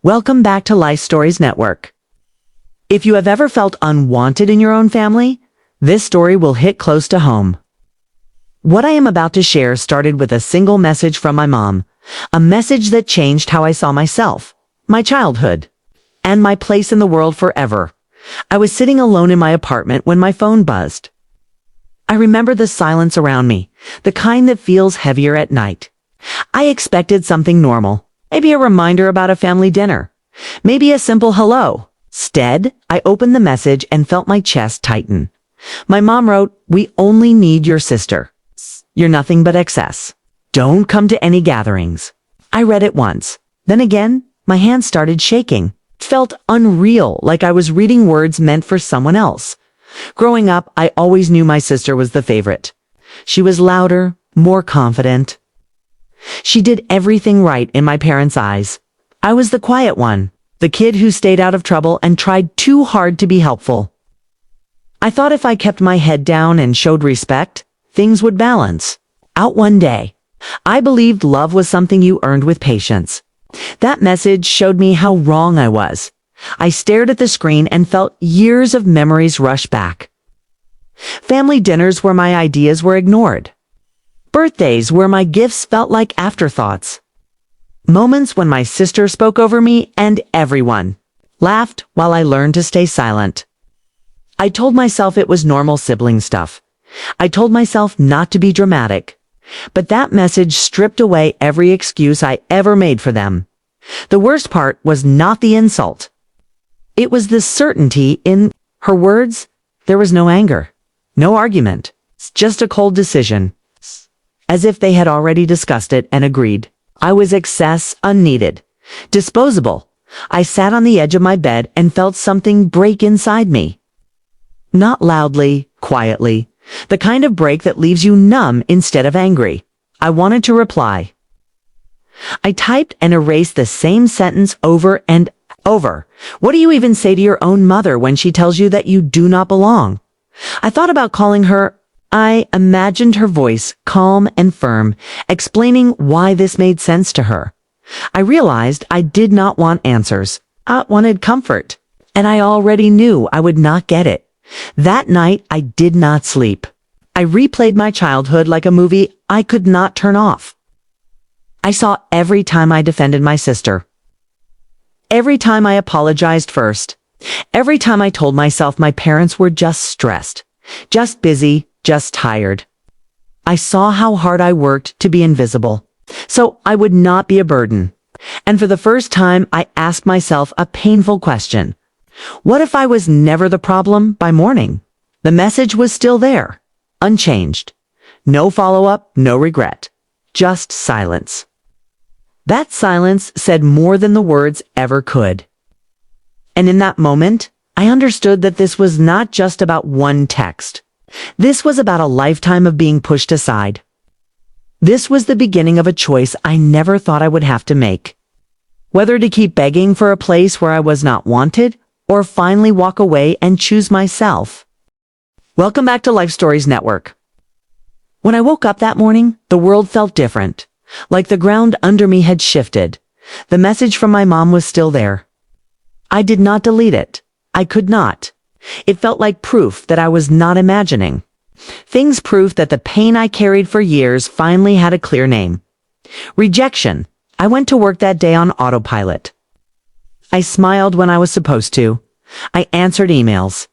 Welcome back to Life Stories Network. If you have ever felt unwanted in your own family, this story will hit close to home. What I am about to share started with a single message from my mom, a message that changed how I saw myself, my childhood, and my place in the world forever. I was sitting alone in my apartment when my phone buzzed. I remember the silence around me, the kind that feels heavier at night. I expected something normal, maybe a reminder about a family dinner, maybe a simple hello. Instead, I opened the message and felt my chest tighten. My mom wrote, "We only need your sister. You're nothing but excess. Don't come to any gatherings." I read it once. Then again, my hands started shaking. It felt unreal, like I was reading words meant for someone else. Growing up, I always knew my sister was the favorite. She was louder, more confident. She did everything right in my parents' eyes. I was the quiet one, the kid who stayed out of trouble and tried too hard to be helpful. I thought if I kept my head down and showed respect, things would balance out one day. I believed love was something you earned with patience. That message showed me how wrong I was. I stared at the screen and felt years of memories rush back. Family dinners where my ideas were ignored. Birthdays where my gifts felt like afterthoughts. Moments when my sister spoke over me and everyone laughed while I learned to stay silent. I told myself it was normal sibling stuff. I told myself not to be dramatic. But that message stripped away every excuse I ever made for them. The worst part was not the insult. It was the certainty in her words. There was no anger, no argument, just a cold decision. As if they had already discussed it and agreed. I was excess, unneeded, disposable. I sat on the edge of my bed and felt something break inside me. Not loudly, quietly. The kind of break that leaves you numb instead of angry. I wanted to reply. I typed and erased the same sentence over and over. What do you even say to your own mother when she tells you that you do not belong? I thought about calling her. I imagined her voice, calm and firm, explaining why this made sense to her. I realized I did not want answers. I wanted comfort. And I already knew I would not get it. That night, I did not sleep. I replayed my childhood like a movie I could not turn off. I saw every time I defended my sister. Every time I apologized first. Every time I told myself my parents were just stressed, just busy, just tired. I saw how hard I worked to be invisible, so I would not be a burden. And for the first time, I asked myself a painful question. What if I was never the problem by morning? The message was still there, unchanged. No follow-up, no regret. Just silence. That silence said more than the words ever could. And in that moment, I understood that this was not just about one text. This was about a lifetime of being pushed aside. This was the beginning of a choice I never thought I would have to make. Whether to keep begging for a place where I was not wanted, or finally walk away and choose myself. Welcome back to Life Stories Network. When I woke up that morning, the world felt different, like the ground under me had shifted. The message from my mom was still there. I did not delete it. I could not. It felt like proof that I was not imagining. Things proof that the pain I carried for years finally had a clear name. Rejection. I went to work that day on autopilot. I smiled when I was supposed to. I answered emails.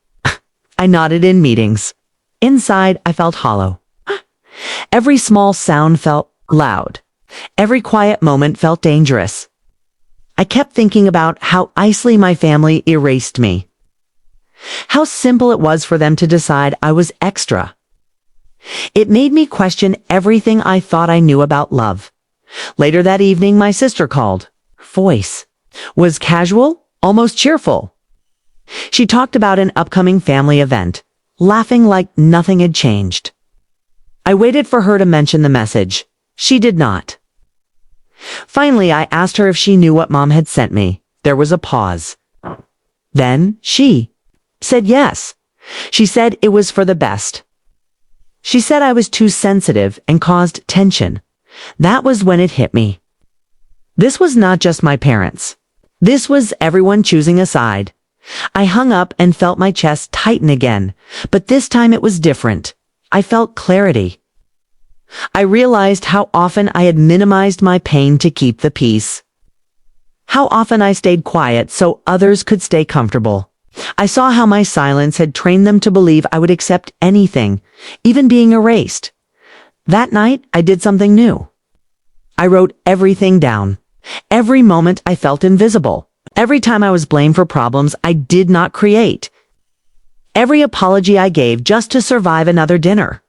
I nodded in meetings. Inside, I felt hollow. Every small sound felt loud. Every quiet moment felt dangerous. I kept thinking about how easily my family erased me. How simple it was for them to decide I was extra. It made me question everything I thought I knew about love. Later that evening, my sister called. Her voice was casual, almost cheerful. She talked about an upcoming family event, laughing like nothing had changed. I waited for her to mention the message. She did not. Finally, I asked her if she knew what Mom had sent me. There was a pause. Then she said yes. She said it was for the best. She said I was too sensitive and caused tension. That was when it hit me. This was not just my parents. This was everyone choosing a side. I hung up and felt my chest tighten again, but this time it was different. I felt clarity. I realized how often I had minimized my pain to keep the peace. How often I stayed quiet so others could stay comfortable. I saw how my silence had trained them to believe I would accept anything, even being erased. That night, I did something new. I wrote everything down. Every moment I felt invisible. Every time I was blamed for problems I did not create. Every apology I gave just to survive another dinner.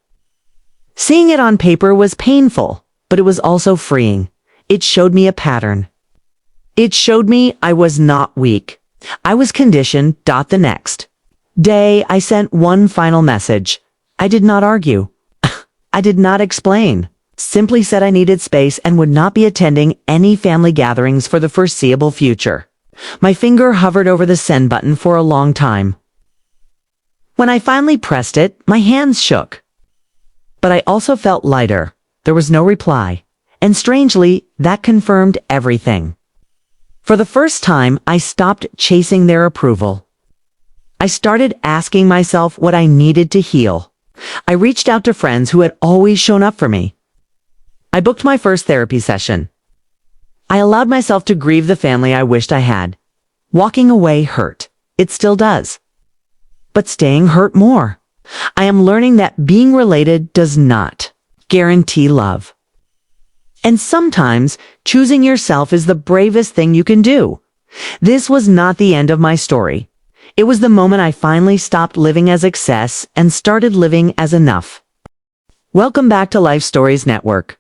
Seeing it on paper was painful, but it was also freeing. It showed me a pattern. It showed me I was not weak. I was conditioned. The next day, I sent one final message. I did not argue. I did not explain. Simply said I needed space and would not be attending any family gatherings for the foreseeable future. My finger hovered over the send button for a long time. When I finally pressed it, my hands shook. But I also felt lighter. There was no reply. And strangely, that confirmed everything. For the first time, I stopped chasing their approval. I started asking myself what I needed to heal. I reached out to friends who had always shown up for me. I booked my first therapy session. I allowed myself to grieve the family I wished I had. Walking away hurt. It still does. But staying hurt more. I am learning that being related does not guarantee love. And sometimes choosing yourself is the bravest thing you can do. This was not the end of my story. It was the moment I finally stopped living as excess and started living as enough. Welcome back to Life Stories Network.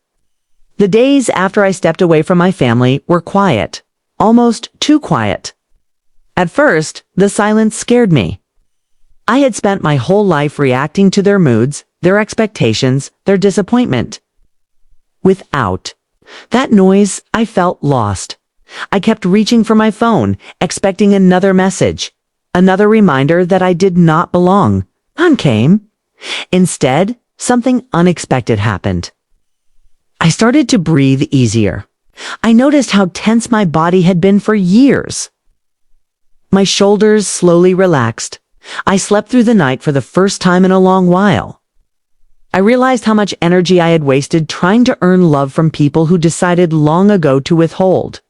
The days after I stepped away from my family were quiet, almost too quiet. At first, the silence scared me. I had spent my whole life reacting to their moods, their expectations, their disappointment. Without that noise, I felt lost. I kept reaching for my phone, expecting another message, another reminder that I did not belong. None came. Instead, something unexpected happened. I started to breathe easier. I noticed how tense my body had been for years. My shoulders slowly relaxed. I slept through the night for the first time in a long while. I realized how much energy I had wasted trying to earn love from people who decided long ago to withhold.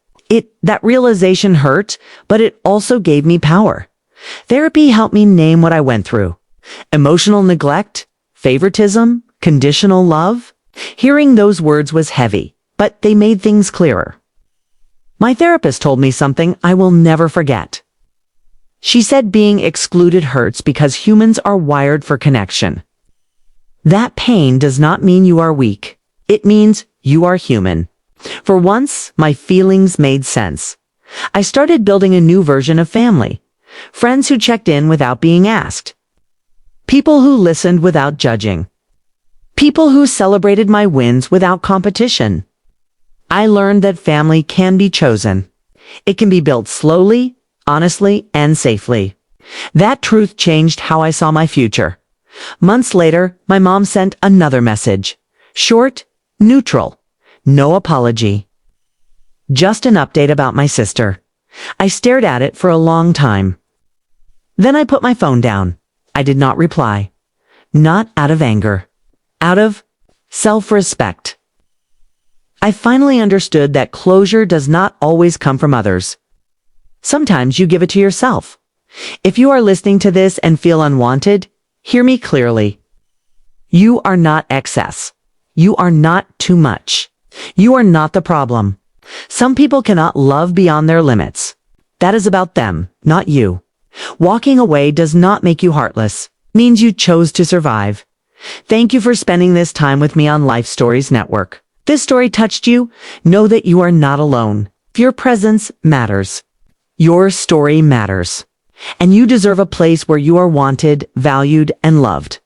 That realization hurt, but it also gave me power. Therapy helped me name what I went through. Emotional neglect, favoritism, conditional love. Hearing those words was heavy, but they made things clearer. My therapist told me something I will never forget. She said being excluded hurts because humans are wired for connection. That pain does not mean you are weak. It means you are human. For once, my feelings made sense. I started building a new version of family. Friends who checked in without being asked. People who listened without judging. People who celebrated my wins without competition. I learned that family can be chosen. It can be built slowly, honestly, and safely. That truth changed how I saw my future. Months later, my mom sent another message. Short, neutral, no apology. Just an update about my sister. I stared at it for a long time. Then I put my phone down. I did not reply. Not out of anger. Out of self-respect. I finally understood that closure does not always come from others. Sometimes you give it to yourself. If you are listening to this and feel unwanted, hear me clearly. You are not excess. You are not too much. You are not the problem. Some people cannot love beyond their limits. That is about them, not you. Walking away does not make you heartless. It means you chose to survive. Thank you for spending this time with me on Life Stories Network. If this story touched you, know that you are not alone. Your presence matters. Your story matters. And you deserve a place where you are wanted, valued, and loved.